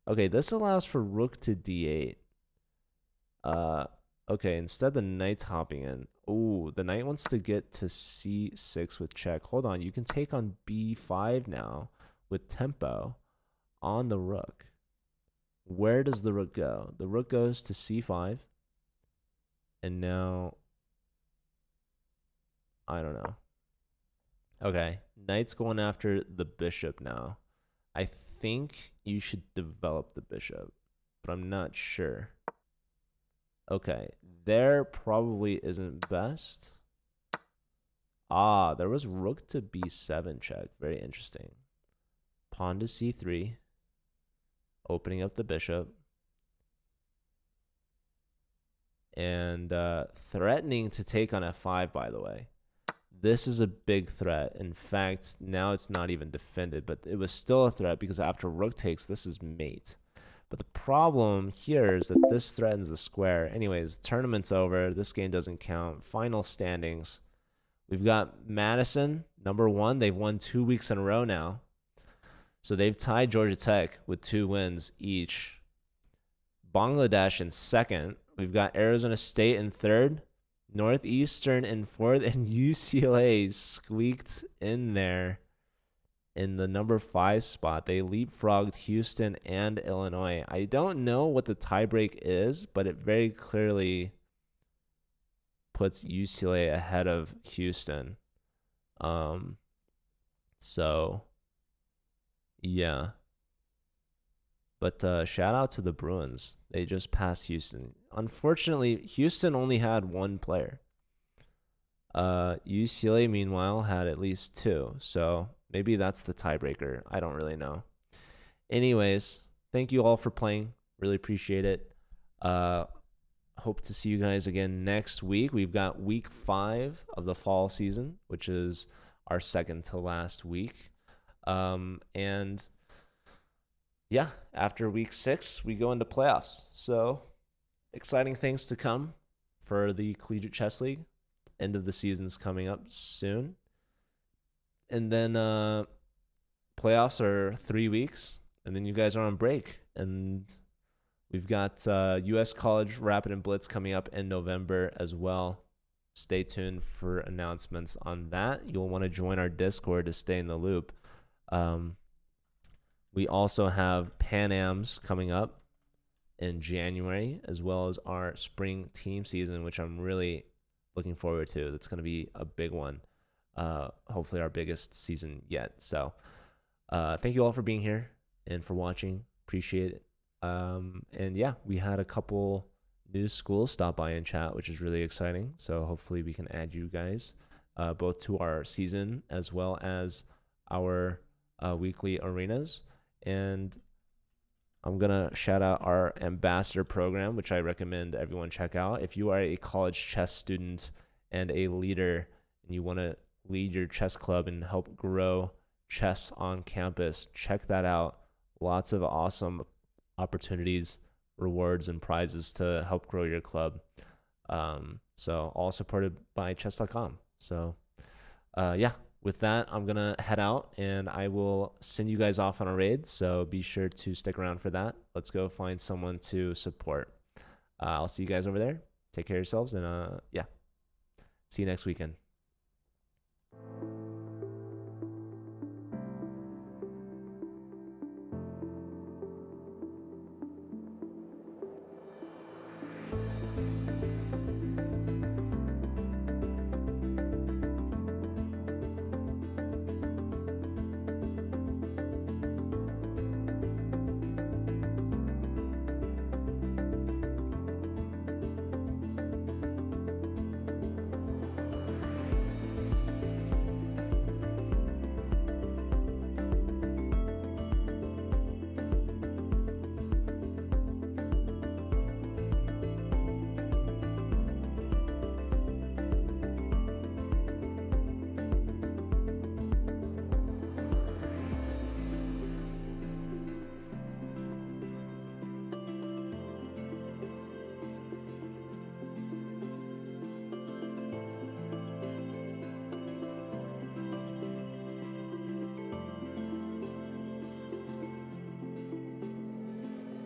Okay, this allows for rook to d8. Okay, instead the knight's hopping in. Ooh, the knight wants to get to c6 with check. Hold on, you can take on b5 now with tempo on the rook. Where does the rook go? The rook goes to c5. And now, I don't know. Okay, knight's going after the bishop now. I think you should develop the bishop, but I'm not sure. Okay, there probably isn't best. Ah, there was rook to b7 check. Very interesting. Pawn to c3. Opening up the bishop. And threatening to take on f5, by the way. This is a big threat. In fact, now it's not even defended, but it was still a threat because after rook takes, this is mate. But the problem here is that this threatens the square. Anyways, tournament's over. This game doesn't count. Final standings. We've got Madison, #1. They've won 2 weeks in a row now. So they've tied Georgia Tech with 2 wins each. Bangladesh in 2nd. We've got Arizona State in 3rd. Northeastern in 4th. And UCLA squeaked in there in the #5 spot. They leapfrogged Houston and Illinois. I don't know what the tiebreak is, but it very clearly puts UCLA ahead of Houston. So, yeah. But shout out to the Bruins. They just passed Houston. Unfortunately, Houston only had 1 player. UCLA, meanwhile, had at least 2. So maybe that's the tiebreaker. I don't really know. Anyways, thank you all for playing. Really appreciate it. Hope to see you guys again next week. We've got week 5 of the fall season, which is our second to last week. And yeah, after week 6, we go into playoffs. So exciting things to come for the Collegiate Chess League. End of the season's coming up soon. And then playoffs are 3 weeks, and then you guys are on break. And we've got U.S. College Rapid and Blitz coming up in November as well. Stay tuned for announcements on that. You'll want to join our Discord to stay in the loop. We also have Pan Ams coming up in January, as well as our spring team season, which I'm really looking forward to. That's going to be a big one. Hopefully our biggest season yet. So thank you all for being here and for watching. Appreciate it. And yeah, we had a couple new schools stop by and chat, which is really exciting. So hopefully we can add you guys both to our season as well as our weekly arenas. And I'm going to shout out our ambassador program, which I recommend everyone check out. If you are a college chess student and a leader and you want to lead your chess club and help grow chess on campus, check that out. Lots of awesome opportunities, rewards, and prizes to help grow your club. So all supported by chess.com. So yeah, with that, I'm going to head out and I will send you guys off on a raid. So be sure to stick around for that. Let's go find someone to support. I'll see you guys over there. Take care of yourselves and yeah, see you next weekend.